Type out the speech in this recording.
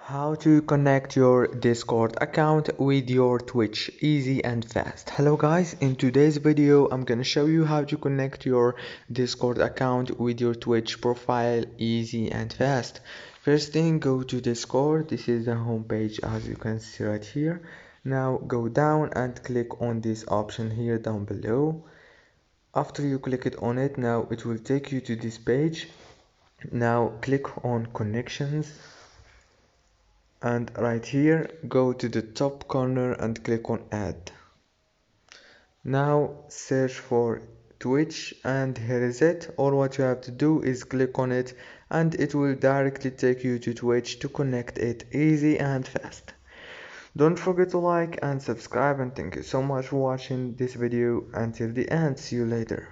How to connect your Discord account with your Twitch easy and fast. Hello guys, in today's video I'm gonna show you how to connect your Discord account with your Twitch profile easy and fast. First thing, go to Discord. This is the home page as you can see right here. Now go down and click on this option here down below. After you click it on it, now it will take you to this page. Now click on connections, and right here go to the top corner and click on add. Now search for Twitch, and here is it. All what you have to do is click on it and it will directly take you to Twitch to connect it easy and fast. Don't forget to like and subscribe, and thank you so much for watching this video until the end. See you later.